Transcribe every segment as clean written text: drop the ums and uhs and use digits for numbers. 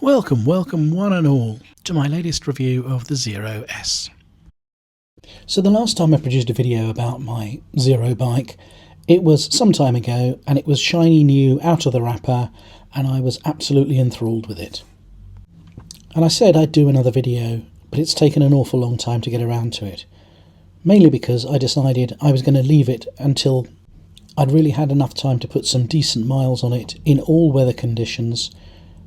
Welcome one and all to my latest review of the Zero S. So the last time I produced a video about my Zero bike, it was some time ago and it was shiny new out of the wrapper and I was absolutely enthralled with it. And I said I'd do another video, but it's taken an awful long time to get around to it. Mainly because I decided I was going to leave it until I'd really had enough time to put some decent miles on it in all weather conditions,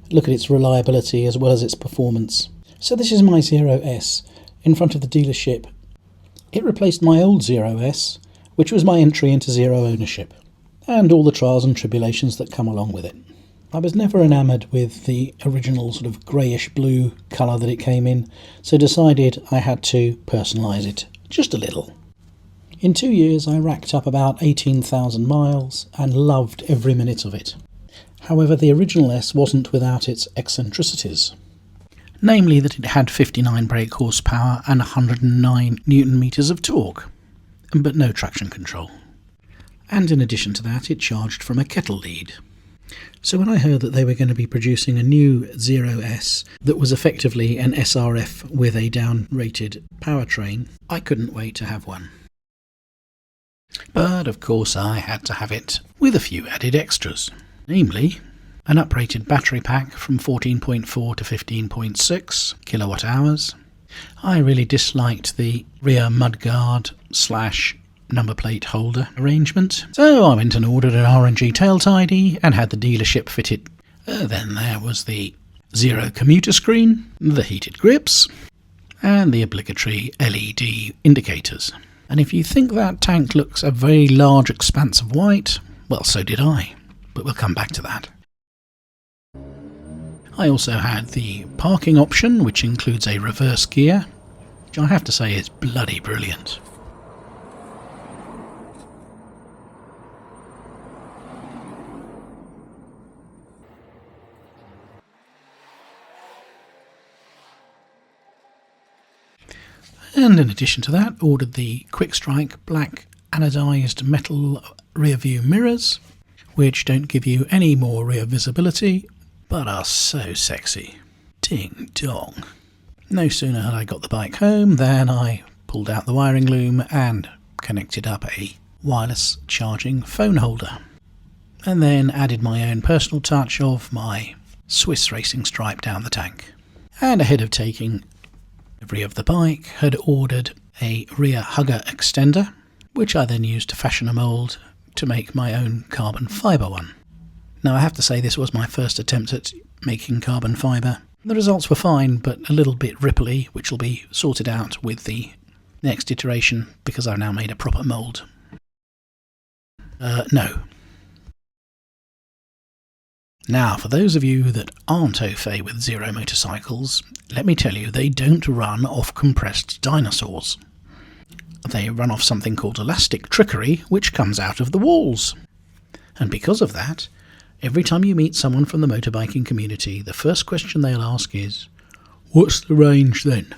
look at its reliability as well as its performance. So this is my Zero S in front of the dealership. It replaced my old Zero S, which was my entry into Zero ownership, and all the trials and tribulations that come along with it. I was never enamoured with the original sort of greyish blue colour that it came in, so decided I had to personalise it just a little. In 2 years I racked up about 18,000 miles and loved every minute of it. However, the original S wasn't without its eccentricities. Namely that it had 59 brake horsepower and 109 newton meters of torque, but no traction control. And in addition to that, it charged from a kettle lead. So when I heard that they were going to be producing a new Zero S that was effectively an SRF with a down-rated powertrain, I couldn't wait to have one. But of course I had to have it with a few added extras. Namely, an uprated battery pack from 14.4 to 15.6 kilowatt hours. I really disliked the rear mudguard / number plate holder arrangement, so I went and ordered an RNG tail tidy and had the dealership fitted. Then there was the Zero commuter screen, the heated grips, and the obligatory LED indicators. And if you think that tank looks a very large expanse of white, well, so did I. But we'll come back to that. I also had the parking option, which includes a reverse gear, which I have to say is bloody brilliant. And in addition to that, ordered the Quick Strike black anodized metal rear view mirrors, which don't give you any more rear visibility, but are so sexy. Ding dong. No sooner had I got the bike home than I pulled out the wiring loom and connected up a wireless charging phone holder. And then added my own personal touch of my Swiss racing stripe down the tank. And ahead of taking delivery of the bike, had ordered a rear hugger extender, which I then used to fashion a mould to make my own carbon fibre one. Now I have to say this was my first attempt at making carbon fibre. The results were fine, but a little bit ripply, which will be sorted out with the next iteration because I've now made a proper mould. No. Now, for those of you that aren't au fait with Zero motorcycles, let me tell you, they don't run off compressed dinosaurs. They run off something called elastic trickery, which comes out of the walls. And because of that, every time you meet someone from the motorbiking community, the first question they'll ask is, "What's the range then?"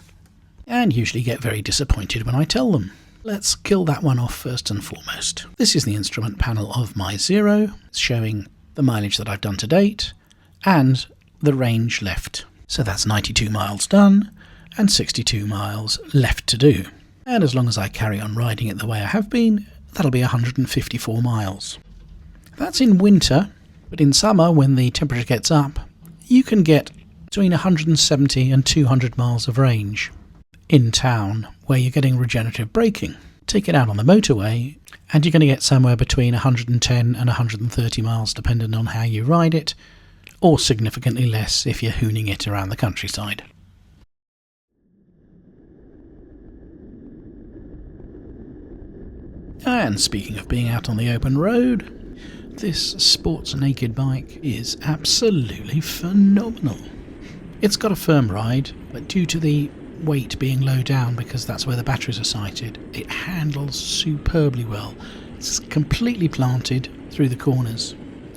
And usually get very disappointed when I tell them. Let's kill that one off first and foremost. This is the instrument panel of my Zero, showing the mileage that I've done to date, and the range left. So that's 92 miles done, and 62 miles left to do. And as long as I carry on riding it the way I have been, that'll be 154 miles. That's in winter, but in summer, when the temperature gets up, you can get between 170 and 200 miles of range in town, where you're getting regenerative braking. Take it out on the motorway, and you're going to get somewhere between 110 and 130 miles depending on how you ride it, or significantly less if you're hooning it around the countryside. And speaking of being out on the open road, this sports naked bike is absolutely phenomenal. It's got a firm ride, but due to the weight being low down because that's where the batteries are sited, it handles superbly well. It's completely planted through the corners.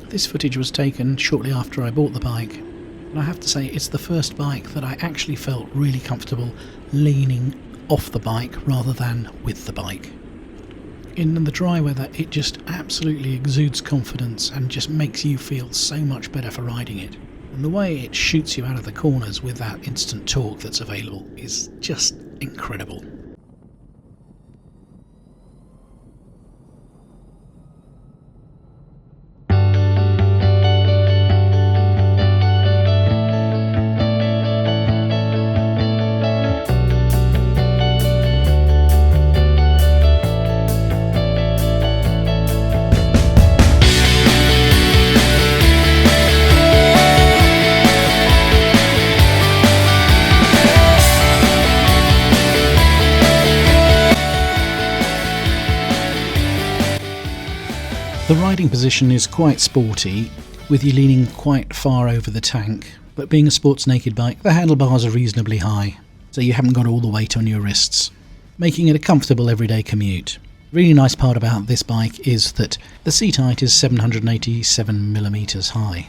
This footage was taken shortly after I bought the bike, and I have to say it's the first bike that I actually felt really comfortable leaning off the bike rather than with the bike. In the dry weather, it just absolutely exudes confidence and just makes you feel so much better for riding it. And the way it shoots you out of the corners with that instant torque that's available is just incredible. The riding position is quite sporty, with you leaning quite far over the tank, but being a sports naked bike, the handlebars are reasonably high, so you haven't got all the weight on your wrists, making it a comfortable everyday commute. The really nice part about this bike is that the seat height is 787mm high,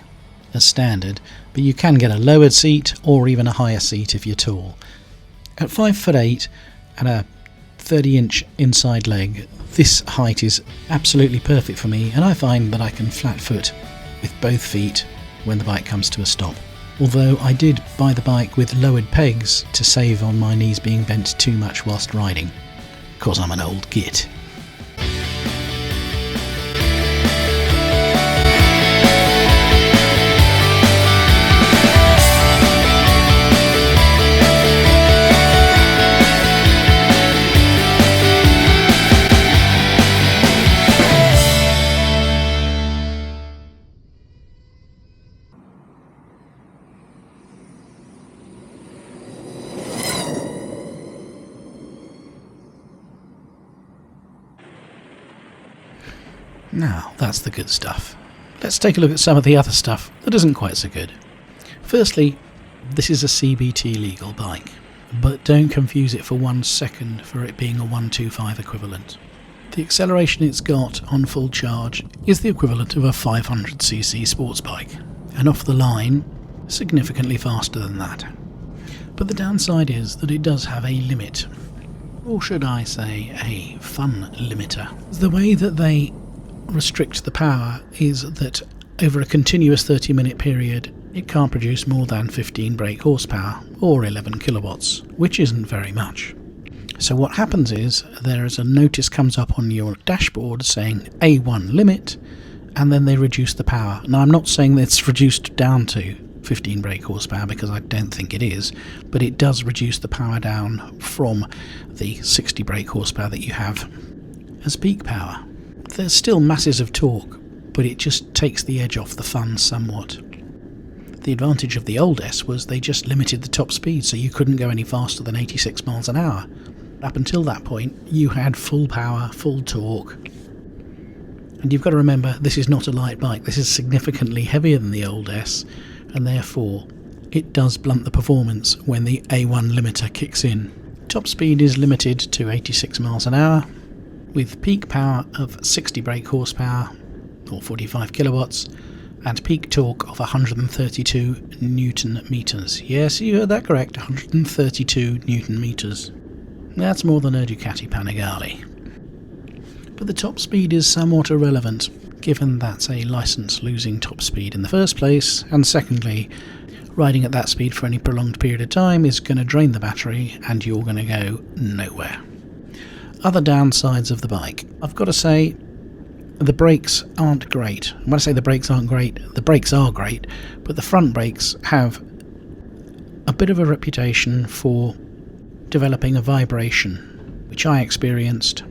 as standard, but you can get a lowered seat or even a higher seat if you're tall. At 5'8" and a 30-inch inside leg, this height is absolutely perfect for me, and I find that I can flat foot with both feet when the bike comes to a stop. Although I did buy the bike with lowered pegs to save on my knees being bent too much whilst riding, because I'm an old git. Now, that's the good stuff. Let's take a look at some of the other stuff that isn't quite so good. Firstly, this is a CBT legal bike, but don't confuse it for 1 second for it being a 125 equivalent. The acceleration it's got on full charge is the equivalent of a 500cc sports bike, and off the line, significantly faster than that. But the downside is that it does have a limit, or should I say a fun limiter. The way that they restrict the power is that over a continuous 30-minute period it can't produce more than 15 brake horsepower or 11 kilowatts, which isn't very much. So what happens is there is a notice comes up on your dashboard saying A1 limit, and then they reduce the power. Now, I'm not saying that it's reduced down to 15 brake horsepower, because I don't think it is, but it does reduce the power down from the 60 brake horsepower that you have as peak power. There's still masses of torque, but it just takes the edge off the fun somewhat. The advantage of the old S was they just limited the top speed, so you couldn't go any faster than 86 miles an hour. Up until that point, you had full power, full torque. And you've got to remember, this is not a light bike. This is significantly heavier than the old S, and therefore it does blunt the performance when the A1 limiter kicks in. Top speed is limited to 86 miles an hour, with peak power of 60 brake horsepower, or 45 kilowatts, and peak torque of 132 newton meters. Yes, you heard that correct, 132 newton meters. That's more than a Ducati Panigale. But the top speed is somewhat irrelevant, given that's a license-losing top speed in the first place, and secondly, riding at that speed for any prolonged period of time is going to drain the battery, and you're going to go nowhere. Other downsides of the bike. I've got to say, the brakes aren't great. When I say the brakes aren't great, the brakes are great, but the front brakes have a bit of a reputation for developing a vibration, which I experienced.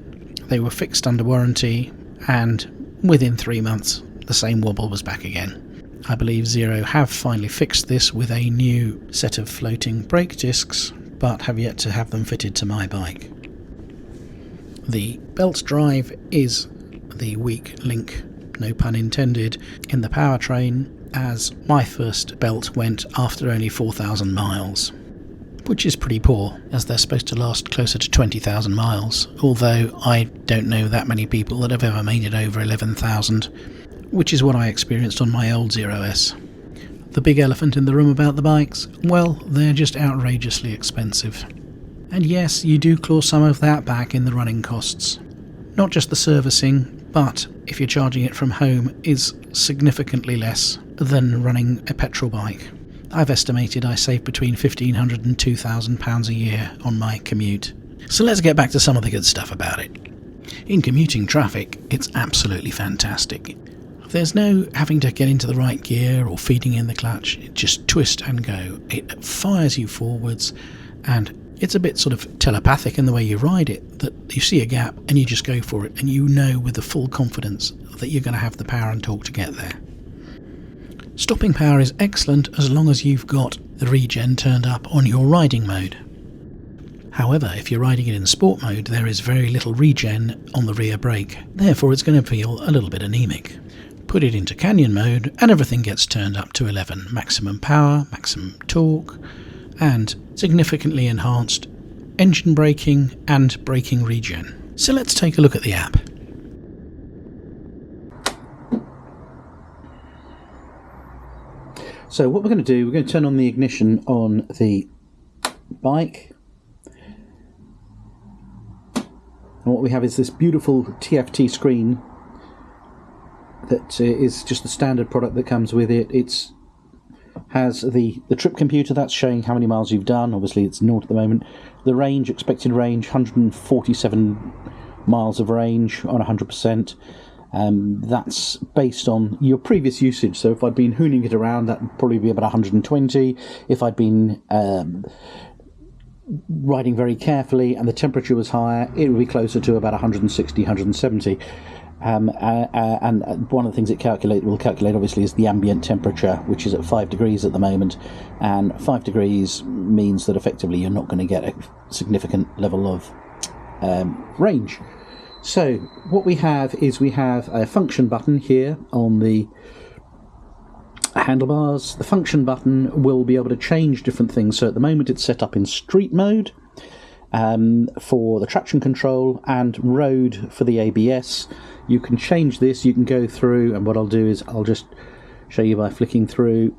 They were fixed under warranty, and within 3 months the same wobble was back again. I believe Zero have finally fixed this with a new set of floating brake discs, but have yet to have them fitted to my bike. The belt drive is the weak link, no pun intended, in the powertrain, as my first belt went after only 4,000 miles. Which is pretty poor, as they're supposed to last closer to 20,000 miles, although I don't know that many people that have ever made it over 11,000, which is what I experienced on my old Zero S. The big elephant in the room about the bikes? Well, they're just outrageously expensive. And yes, you do claw some of that back in the running costs. Not just the servicing, but if you're charging it from home, is significantly less than running a petrol bike. I've estimated I save between £1,500 and £2,000 a year on my commute. So let's get back to some of the good stuff about it. In commuting traffic, it's absolutely fantastic. There's no having to get into the right gear or feeding in the clutch. Just twist and go. It fires you forwards, and it's a bit sort of telepathic in the way you ride it, that you see a gap and you just go for it, and you know with the full confidence that you're going to have the power and torque to get there. Stopping power is excellent as long as you've got the regen turned up on your riding mode. However, if you're riding it in sport mode, there is very little regen on the rear brake, therefore it's going to feel a little bit anemic. Put it into canyon mode and everything gets turned up to 11, maximum power, maximum torque, and significantly enhanced engine braking and braking regen. So let's take a look at the app. So what we're going to do, we're going to turn on the ignition on the bike. And what we have is this beautiful TFT screen that is just the standard product that comes with it. It has the trip computer that's showing how many miles you've done. Obviously it's 0 at the moment. The range, expected range, 147 miles of range on 100%. That's based on your previous usage. So if I'd been hooning it around, that would probably be about 120. If I'd been riding very carefully and the temperature was higher, it would be closer to about 160, 170. And one of the things it will calculate obviously is the ambient temperature, which is at 5 degrees at the moment, and 5 degrees means that effectively you're not going to get a significant level of range. So what we have is we have a function button here on the handlebars. The function button will be able to change different things. So at the moment it's set up in street mode for the traction control and road for the ABS. You can change this, you can go through, and what I'll do is I'll just show you by flicking through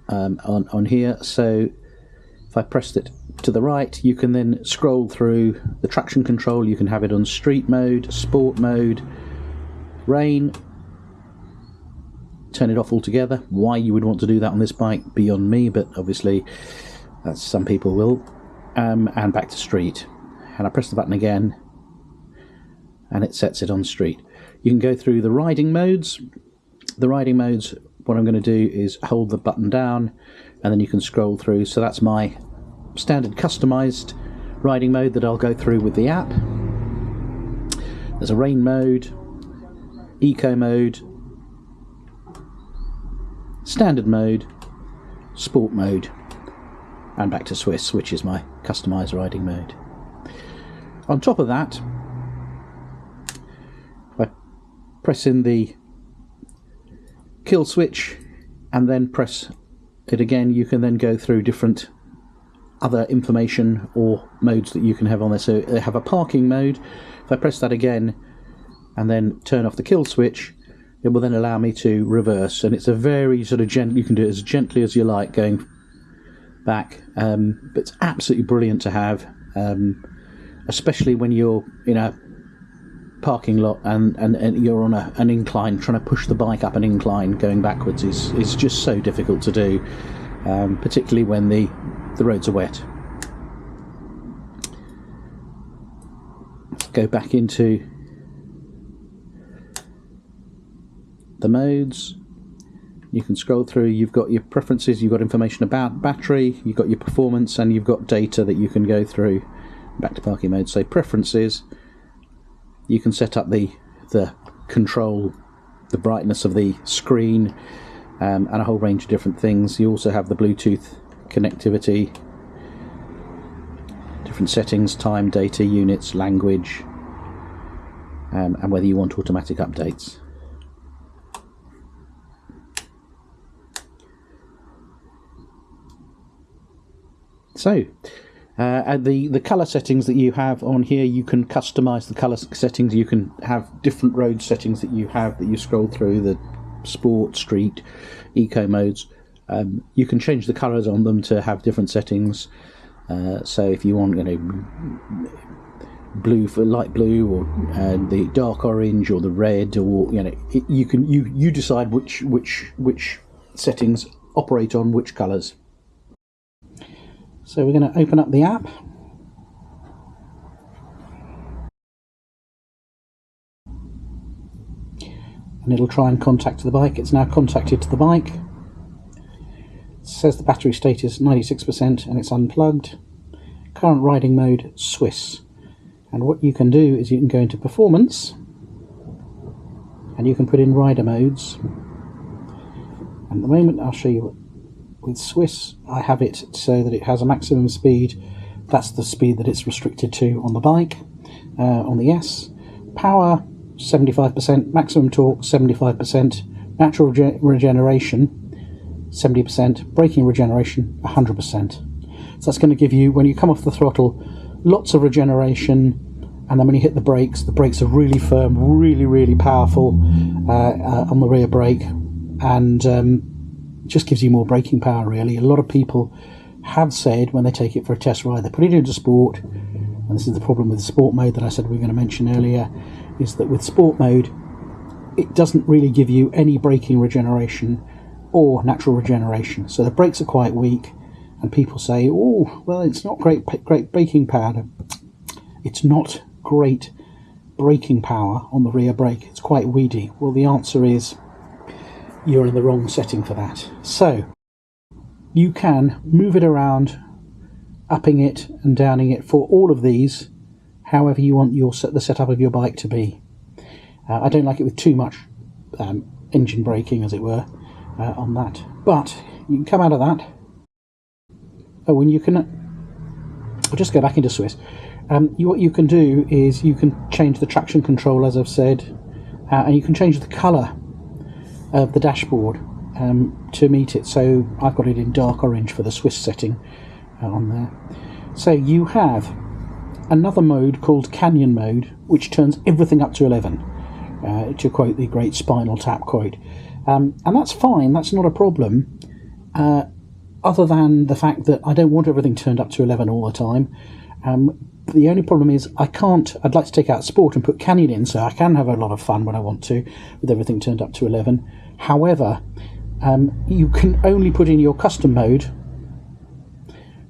on here. So if I pressed it to the right, you can then scroll through the traction control. You can have it on street mode, sport mode, rain, turn it off altogether. Why you would want to do that on this bike, beyond me, but obviously that's some people will. And back to street, and I press the button again and it sets it on street. You can go through the riding modes. The riding modes, what I'm going to do is hold the button down and then you can scroll through. So that's my standard customized riding mode that I'll go through with the app. There's a rain mode, eco mode, standard mode, sport mode, and back to Swiss, which is my customized riding mode. On top of that, if I press in the kill switch and then press it again, you can then go through different other information or modes that you can have on there. So they have a parking mode. If I press that again and then turn off the kill switch, it will then allow me to reverse, and it's a very sort of gentle, you can do it as gently as you like going back, but it's absolutely brilliant to have, especially when you're in a parking lot and you're on an incline, trying to push the bike up an incline going backwards is just so difficult to do, particularly when the roads are wet. Let's go back into the modes. You can scroll through, you've got your preferences, you've got information about battery, you've got your performance, and you've got data that you can go through. Back to parking mode. So preferences, you can set up the control, the brightness of the screen, and a whole range of different things. You also have the Bluetooth connectivity, different settings, time, data, units, language, and whether you want automatic updates. So, the colour settings that you have on here, you can customise the colour settings. You can have different road settings that you have that you scroll through, the sport, street, eco modes. You can change the colours on them to have different settings. So if you want, blue for light blue, or the dark orange, or the red, or you decide which settings operate on which colours. So we're going to open up the app. And it'll try and contact the bike. It's now contacted the bike. It says the battery state is 96% and it's unplugged. Current riding mode, Swiss. And what you can do is you can go into performance and you can put in rider modes. And at the moment I'll show you with Swiss, I have it so that it has a maximum speed. That's the speed that it's restricted to on the bike, on the S. Power, 75%, maximum torque 75%, natural regeneration 70%, braking regeneration 100%. So that's going to give you, when you come off the throttle, lots of regeneration, and then when you hit the brakes are really firm, really powerful on the rear brake, and just gives you more braking power really. A lot of people have said when they take it for a test ride, they put it into sport, and this is the problem with the sport mode that I said we were going to mention earlier, is that with sport mode it doesn't really give you any braking regeneration or natural regeneration, so the brakes are quite weak, and people say, oh well, it's not great braking power. It's not great braking power on the rear brake, it's quite weedy. Well, the answer is you're in the wrong setting for that. So you can move it around, upping it and downing it for all of these however you want the setup of your bike to be. I don't like it with too much engine braking, as it were, on that. But you can come out of that. Oh, and you can... I'll just go back into Swiss. What you can do is you can change the traction control, as I've said, and you can change the colour of the dashboard to meet it. So I've got it in dark orange for the Swiss setting on there. So you have another mode called Canyon mode, which turns everything up to 11, to quote the great Spinal Tap quote. And that's fine, that's not a problem, other than the fact that I don't want everything turned up to 11 all the time. The only problem is I'd like to take out sport and put Canyon in, so I can have a lot of fun when I want to, with everything turned up to 11. However, you can only put in your custom mode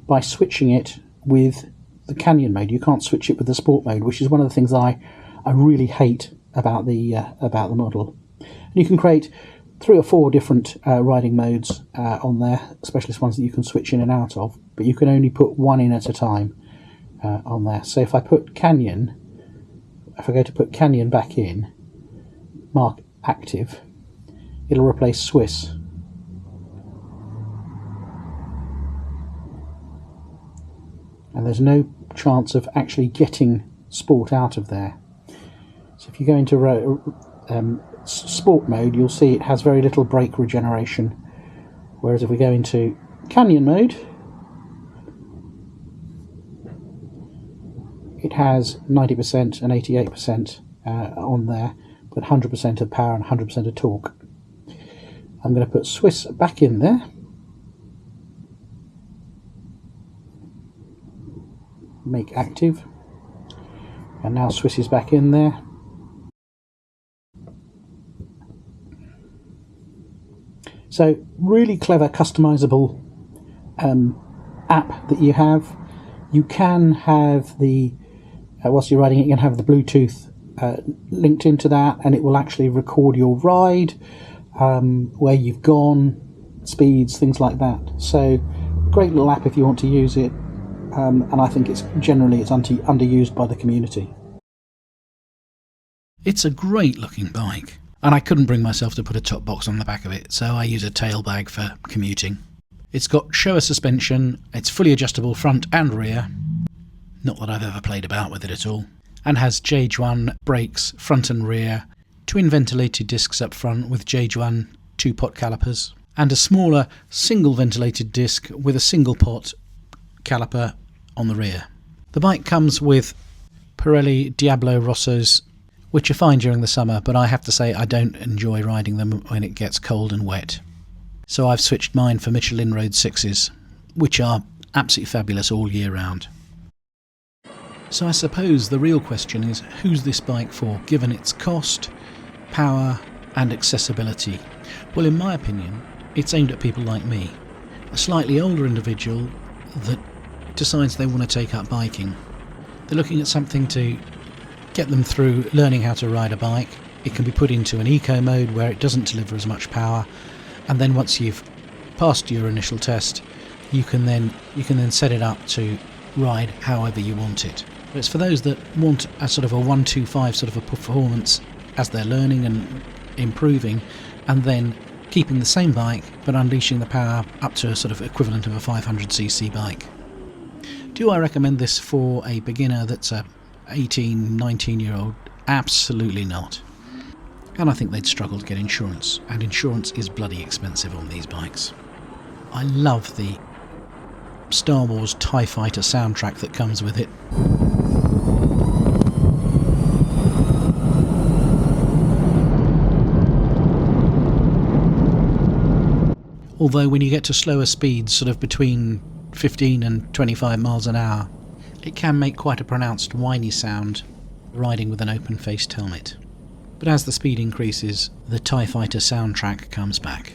by switching it with the Canyon mode. You can't switch it with the sport mode, which is one of the things I really hate about the model. And you can create 3 or 4 different riding modes on there, specialist ones that you can switch in and out of, but you can only put one in at a time on there. So if I put Canyon, if I go to put Canyon back in, mark active, it'll replace Swiss. And there's no chance of actually getting sport out of there. So if you go into sport mode, you'll see it has very little brake regeneration, whereas if we go into Canyon mode, it has 90% and 88% on there, but 100% of power and 100% of torque. I'm going to put Swiss back in there. Make active. And now Swiss is back in there. So really clever customizable app that you have. You can have the, whilst you're riding it, you can have the Bluetooth linked into that, and it will actually record your ride, where you've gone, speeds, things like that. So great little app if you want to use it, and I think it's underused by the community. It's a great looking bike, and I couldn't bring myself to put a top box on the back of it, so I use a tail bag for commuting. It's got Showa suspension, it's fully adjustable front and rear, not that I've ever played about with it at all, and has J1 brakes front and rear, twin ventilated discs up front with J1 2-pot calipers, and a smaller single ventilated disc with a single pot caliper on the rear. The bike comes with Pirelli Diablo Rossos, which are fine during the summer, but I have to say I don't enjoy riding them when it gets cold and wet. So I've switched mine for Michelin Road 6s, which are absolutely fabulous all year round. So I suppose the real question is, who's this bike for, given its cost, power and accessibility? Well, in my opinion, it's aimed at people like me, a slightly older individual that decides they want to take up biking. They're looking at something to get them through learning how to ride a bike. It can be put into an eco mode where it doesn't deliver as much power, and then once you've passed your initial test, you can then set it up to ride however you want it. But it's for those that want a sort of a 125 sort of a performance as they're learning and improving, and then keeping the same bike but unleashing the power up to a sort of equivalent of a 500cc bike. Do I recommend this for a beginner that's a 18, 19-year-old? Absolutely not. And I think they'd struggle to get insurance, and insurance is bloody expensive on these bikes. I love the Star Wars TIE Fighter soundtrack that comes with it. Although when you get to slower speeds, sort of between 15 and 25 miles an hour, it can make quite a pronounced whiny sound riding with an open-faced helmet. But as the speed increases, the TIE Fighter soundtrack comes back.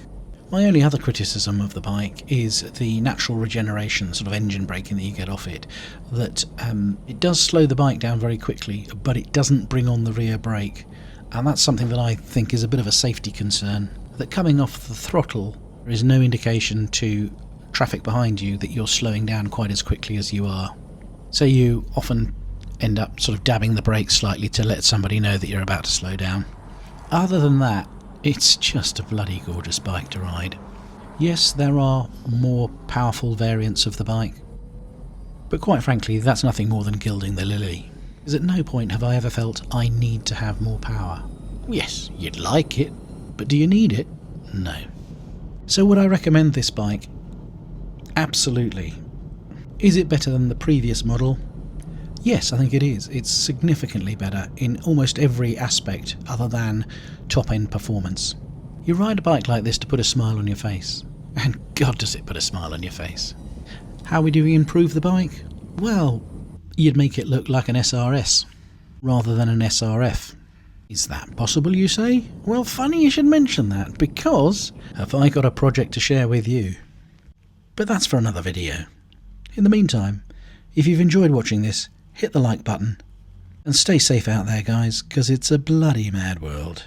My only other criticism of the bike is the natural regeneration, sort of engine braking that you get off it, that it does slow the bike down very quickly, but it doesn't bring on the rear brake. And that's something that I think is a bit of a safety concern, that coming off the throttle, there is no indication to traffic behind you that you're slowing down quite as quickly as you are. So you often end up sort of dabbing the brakes slightly to let somebody know that you're about to slow down. Other than that, it's just a bloody gorgeous bike to ride. Yes, there are more powerful variants of the bike, but quite frankly, that's nothing more than gilding the lily. Because at no point have I ever felt I need to have more power. Yes, you'd like it, but do you need it? No. So would I recommend this bike? Absolutely. Is it better than the previous model? Yes, I think it is. It's significantly better in almost every aspect other than top-end performance. You ride a bike like this to put a smile on your face. And God, does it put a smile on your face. How would you improve the bike? Well, you'd make it look like an SRS rather than an SRF. Is that possible, you say? Well, funny you should mention that, because have I got a project to share with you? But that's for another video. In the meantime, if you've enjoyed watching this, hit the like button, and stay safe out there, guys, because it's a bloody mad world.